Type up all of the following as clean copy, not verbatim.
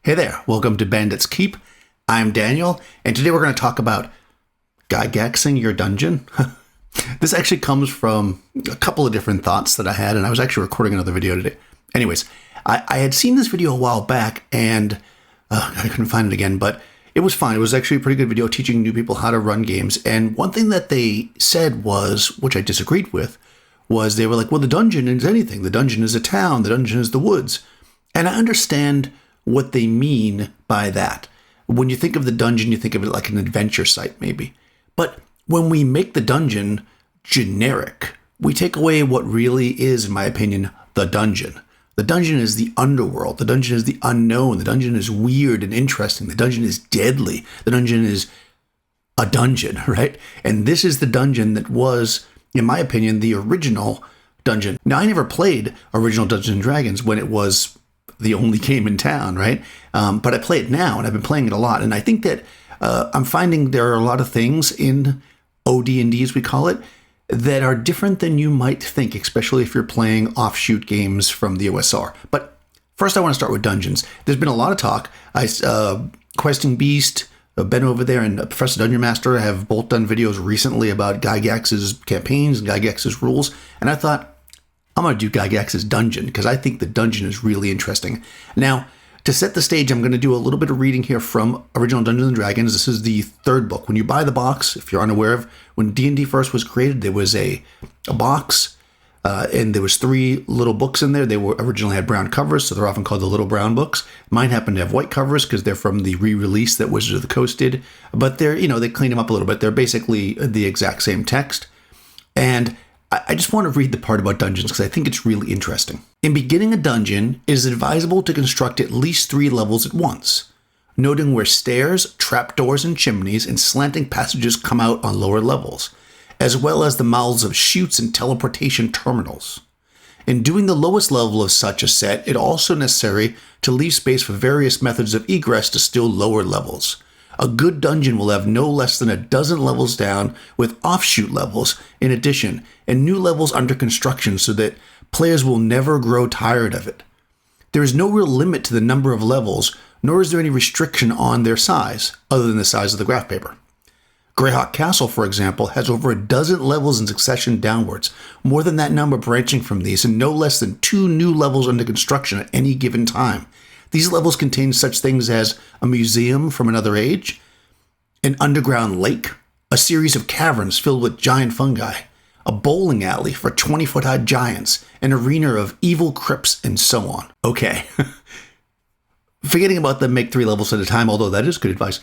Hey there, welcome to Bandit's Keep. I'm Daniel, and today we're going to talk about Gygaxing your dungeon. This actually comes from a couple of different thoughts that I had, and I was actually recording another video today. Anyways, I had seen this video a while back, and I couldn't find it again, but it was fine. It was actually a pretty good video teaching new people how to run games, and one thing that they said was, which I disagreed with, was they were like, well, the dungeon is anything. The dungeon is a town. The dungeon is the woods. And I understand what they mean by that. When you think of the dungeon, you think of it like an adventure site, maybe. But when we make the dungeon generic, we take away what really is, in my opinion, the dungeon. The dungeon is the underworld. The dungeon is the unknown. The dungeon is weird and interesting. The dungeon is deadly. The dungeon is a dungeon, right? And this is the dungeon that was, in my opinion, the original dungeon. Now, I never played original Dungeons & Dragons when it was the only game in town, right? But I play it now, and I've been playing it a lot. And I think that I'm finding there are a lot of things in OD&D, as we call it, that are different than you might think, especially if you're playing offshoot games from the OSR. But first, I want to start with dungeons. There's been a lot of talk. Questing Beast, Ben over there, and Professor Dungeon Master have both done videos recently about Gygax's campaigns and Gygax's rules. And I thought, I'm going to do Gygax's dungeon because I think the dungeon is really interesting. Now, to set the stage, I'm going to do a little bit of reading here from Original Dungeons & Dragons. This is the third book. When you buy the box, if you're unaware of, when D&D first was created, there was a box, and there was 3 little books in there. They were originally had brown covers, so they're often called the Little Brown Books. Mine happen to have white covers because they're from the re-release that Wizards of the Coast did. But they're, they cleaned them up a little bit. They're basically the exact same text. And I just want to read the part about dungeons because I think it's really interesting. In beginning a dungeon, it is advisable to construct at least 3 levels at once, noting where stairs, trapdoors, and chimneys and slanting passages come out on lower levels, as well as the mouths of chutes and teleportation terminals. In doing the lowest level of such a set, it also necessary to leave space for various methods of egress to still lower levels. A good dungeon will have no less than a dozen levels down with offshoot levels in addition and new levels under construction so that players will never grow tired of it. There is no real limit to the number of levels, nor is there any restriction on their size, other than the size of the graph paper. Greyhawk Castle, for example, has over a dozen levels in succession downwards, more than that number branching from these, and no less than 2 new levels under construction at any given time. These levels contain such things as a museum from another age, an underground lake, a series of caverns filled with giant fungi, a bowling alley for 20-foot-high giants, an arena of evil crypts, and so on. Okay. Forgetting about the make 3 levels at a time, although that is good advice.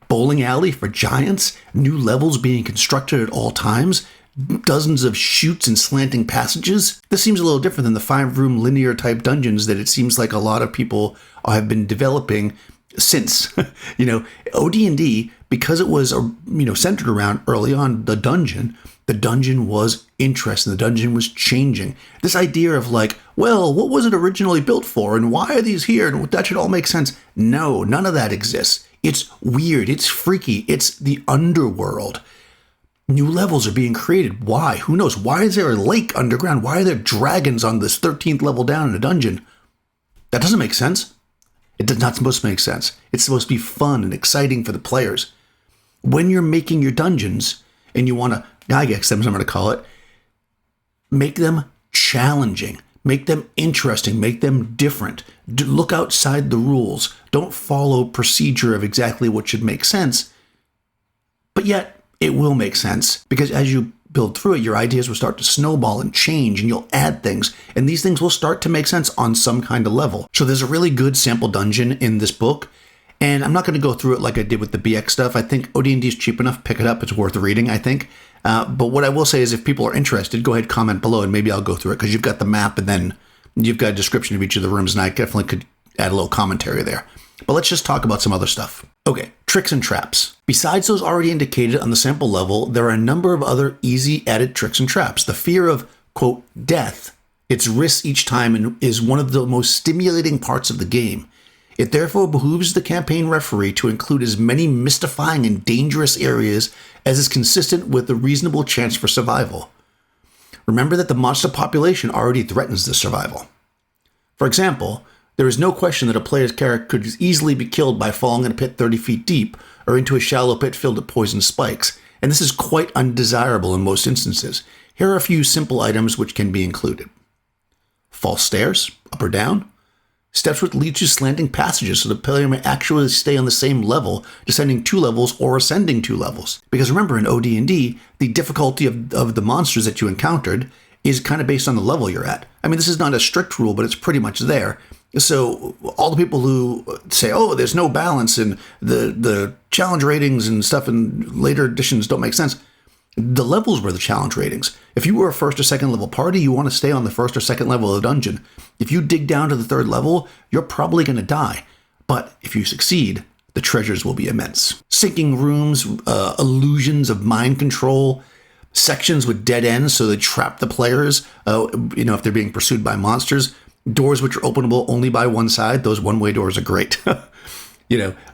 Bowling alley for giants, new levels being constructed at all times, dozens of chutes and slanting passages. This seems a little different than the 5-room linear type dungeons that it seems like a lot of people have been developing since. OD&D, because it was centered around early on the dungeon was interesting. The dungeon was changing. This idea of like, well, what was it originally built for and why are these here and that should all make sense. No, none of that exists. It's weird. It's freaky. It's the underworld. New levels are being created. Why? Who knows? Why is there a lake underground? Why are there dragons on this 13th level down in a dungeon? That doesn't make sense. It's not supposed to make sense. It's supposed to be fun and exciting for the players. When you're making your dungeons and you want to Gygax them, as I'm going to call it, make them challenging. Make them interesting. Make them different. Look outside the rules. Don't follow procedure of exactly what should make sense. But yet, it will make sense because as you build through it, your ideas will start to snowball and change and you'll add things. And these things will start to make sense on some kind of level. So there's a really good sample dungeon in this book. And I'm not going to go through it like I did with the BX stuff. I think OD&D is cheap enough. Pick it up. It's worth reading, I think. But what I will say is if people are interested, go ahead, comment below, and maybe I'll go through it because you've got the map and then you've got a description of each of the rooms. And I definitely could add a little commentary there. But let's just talk about some other stuff. Okay, tricks and traps. Besides those already indicated on the sample level, there are a number of other easy added tricks and traps. The fear of, quote, death, its risks each time, is one of the most stimulating parts of the game. It therefore behooves the campaign referee to include as many mystifying and dangerous areas as is consistent with a reasonable chance for survival. Remember that the monster population already threatens the survival. For example, There is no question that a player's character could easily be killed by falling in a pit 30 feet deep or into a shallow pit filled with poison spikes, and this is quite undesirable in most instances. Here are a few simple items which can be included. False stairs, up or down. Steps which lead to slanting passages so the player may actually stay on the same level, descending 2 levels or ascending 2 levels. Because remember, in OD&D, the difficulty of the monsters that you encountered is kind of based on the level you're at. I mean, this is not a strict rule, but it's pretty much there. So all the people who say, oh, there's no balance and the challenge ratings and stuff in later editions don't make sense, the levels were the challenge ratings. If you were a 1st or 2nd level party, you want to stay on the 1st or 2nd level of the dungeon. If you dig down to the 3rd level, you're probably going to die. But if you succeed, the treasures will be immense. Sinking rooms, illusions of mind control, sections with dead ends so they trap the players, if they're being pursued by monsters, doors which are openable only by one side. Those one-way doors are great.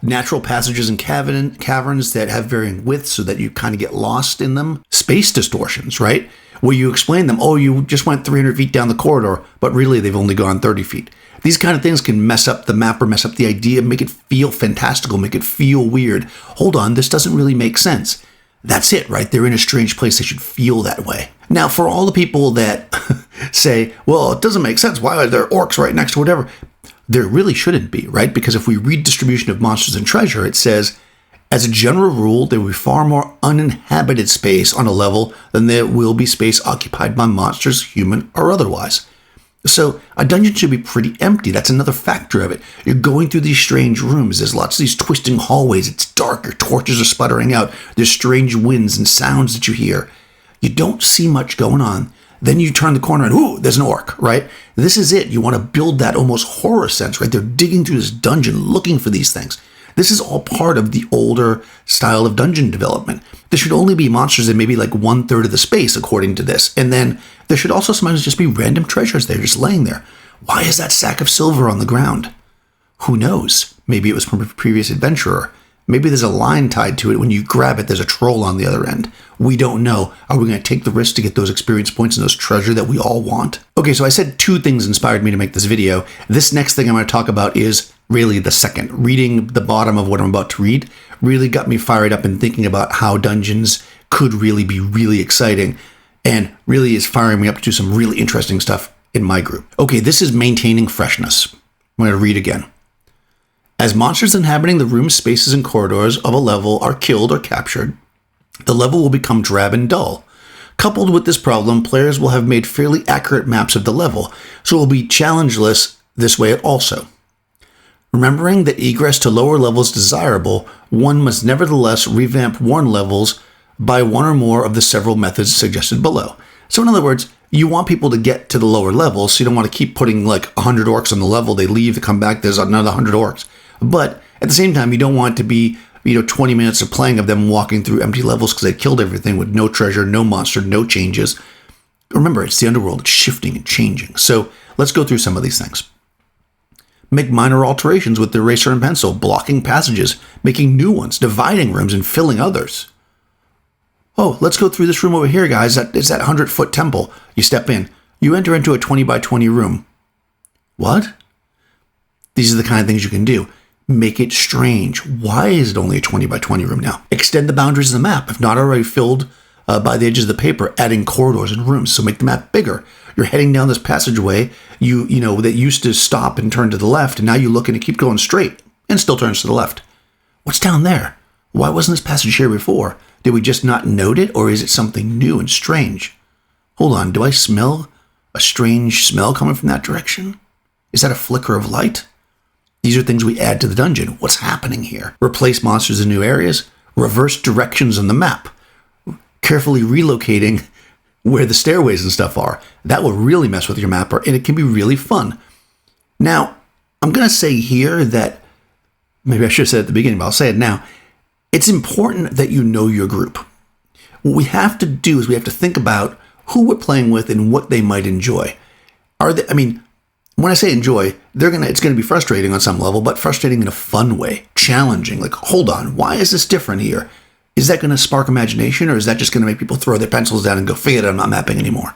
Natural passages and caverns that have varying widths so that you kind of get lost in them. Space distortions, right? Where you explain them, oh, you just went 300 feet down the corridor, but really they've only gone 30 feet. These kind of things can mess up the map or mess up the idea, make it feel fantastical, make it feel weird. Hold on, this doesn't really make sense. That's it, right? They're in a strange place. They should feel that way. Now, for all the people that say, well, it doesn't make sense. Why are there orcs right next to whatever? There really shouldn't be, right? Because if we read Distribution of Monsters and Treasure, it says, as a general rule, there will be far more uninhabited space on a level than there will be space occupied by monsters, human or otherwise. So a dungeon should be pretty empty. That's another factor of it. You're going through these strange rooms. There's lots of these twisting hallways. It's dark. Your torches are sputtering out. There's strange winds and sounds that you hear. You don't see much going on. Then you turn the corner and, ooh, there's an orc, right? This is it. You want to build that almost horror sense, right? They're digging through this dungeon looking for these things. This is all part of the older style of dungeon development. There should only be monsters in maybe like 1/3 of the space, according to this. And then there should also sometimes just be random treasures there just laying there. Why is that sack of silver on the ground? Who knows? Maybe it was from a previous adventurer. Maybe there's a line tied to it. When you grab it, there's a troll on the other end. We don't know. Are we going to take the risk to get those experience points and those treasure that we all want? Okay, so I said 2 things inspired me to make this video. This next thing I'm going to talk about is really the second. Reading the bottom of what I'm about to read really got me fired up and thinking about how dungeons could really be really exciting and really is firing me up to do some really interesting stuff in my group. Okay, this is maintaining freshness. I'm going to read again. As monsters inhabiting the rooms, spaces, and corridors of a level are killed or captured, the level will become drab and dull. Coupled with this problem, players will have made fairly accurate maps of the level, so it will be challengeless this way also. Remembering that egress to lower levels is desirable, one must nevertheless revamp worn levels by one or more of the several methods suggested below. So in other words, you want people to get to the lower levels, so you don't want to keep putting like 100 orcs on the level, they leave, they come back, there's another 100 orcs. But at the same time, you don't want it to be 20 minutes of playing of them walking through empty levels because they killed everything with no treasure, no monster, no changes. Remember, it's the underworld. It's shifting and changing. So let's go through some of these things. Make minor alterations with the eraser and pencil, blocking passages, making new ones, dividing rooms, and filling others. Oh, let's go through this room over here, guys. It's that 100-foot temple. You step in. You enter into a 20 by 20 room. What? These are the kind of things you can do. Make it strange. Why is it only a 20 by 20 room now? Extend the boundaries of the map, if not already filled by the edges of the paper, adding corridors and rooms. So make the map bigger. You're heading down this passageway, that used to stop and turn to the left, and now you look and it keep going straight and still turns to the left. What's down there? Why wasn't this passage here before? Did we just not note it, or is it something new and strange? Hold on, do I smell a strange smell coming from that direction? Is that a flicker of light? These are things we add to the dungeon. What's happening here? Replace monsters in new areas. Reverse directions on the map. Carefully relocating where the stairways and stuff are. That will really mess with your map, and it can be really fun. Now, I'm going to say here that, maybe I should have said it at the beginning, but I'll say it now. It's important that you know your group. What we have to do is we have to think about who we're playing with and what they might enjoy. When I say enjoy, it's going to be frustrating on some level, but frustrating in a fun way, challenging. Like, hold on, why is this different here? Is that going to spark imagination, or is that just going to make people throw their pencils down and go, forget it, I'm not mapping anymore?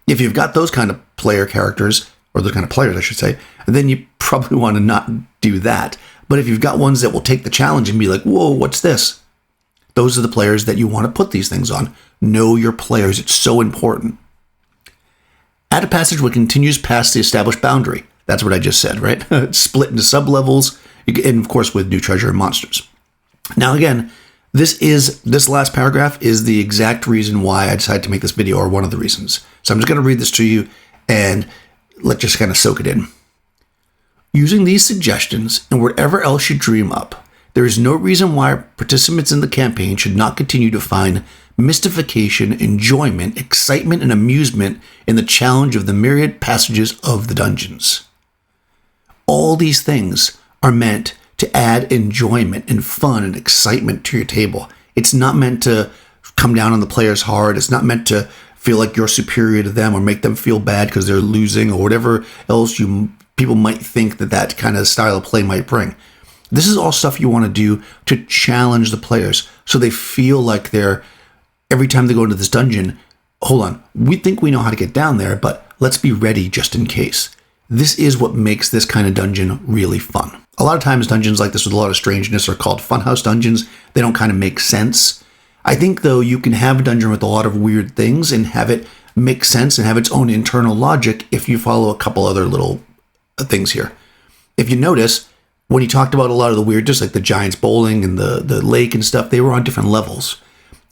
If you've got those kind of player characters, or those kind of players, I should say, then you probably want to not do that. But if you've got ones that will take the challenge and be like, whoa, what's this? Those are the players that you want to put these things on. Know your players. It's so important. Add a passage what continues past the established boundary. That's what I just said, right? Split into sub-levels, and of course with new treasure and monsters. Now again, this last paragraph is the exact reason why I decided to make this video, or one of the reasons. So I'm just going to read this to you, and let's just kind of soak it in. Using these suggestions and whatever else you dream up, there is no reason why participants in the campaign should not continue to find mystification, enjoyment, excitement, and amusement in the challenge of the myriad passages of the dungeons. All these things are meant to add enjoyment and fun and excitement to your table. It's not meant to come down on the players hard. It's not meant to feel like you're superior to them or make them feel bad because they're losing or whatever else people might think that kind of style of play might bring. This is all stuff you want to do to challenge the players so they feel like every time they go into this dungeon, hold on, we think we know how to get down there, but let's be ready just in case. This is what makes this kind of dungeon really fun. A lot of times dungeons like this with a lot of strangeness are called funhouse dungeons. They don't kind of make sense. I think, though, you can have a dungeon with a lot of weird things and have it make sense and have its own internal logic if you follow a couple other little things here. If you notice, when he talked about a lot of the weird, just like the giants bowling and the lake and stuff, they were on different levels.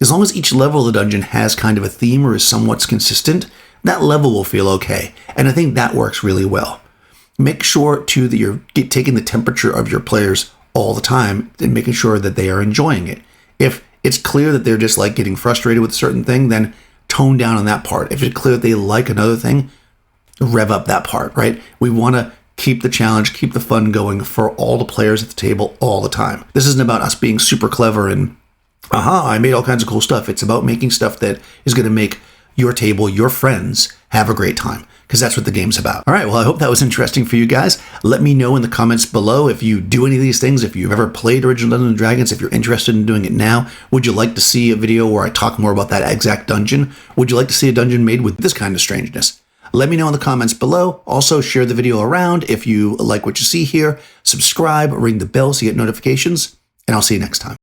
As long as each level of the dungeon has kind of a theme or is somewhat consistent, that level will feel okay. And I think that works really well. Make sure, too, that you're taking the temperature of your players all the time and making sure that they are enjoying it. If it's clear that they're just like getting frustrated with a certain thing, then tone down on that part. If it's clear that they like another thing, rev up that part, right? We want to keep the challenge, keep the fun going for all the players at the table all the time. This isn't about us being super clever and, I made all kinds of cool stuff. It's about making stuff that is going to make your table, your friends, have a great time, because that's what the game's about. All right, well, I hope that was interesting for you guys. Let me know in the comments below if you do any of these things, if you've ever played Original Dungeons and Dragons, if you're interested in doing it now. Would you like to see a video where I talk more about that exact dungeon? Would you like to see a dungeon made with this kind of strangeness? Let me know in the comments below. Also, share the video around if you like what you see here. Subscribe, ring the bell so you get notifications, and I'll see you next time.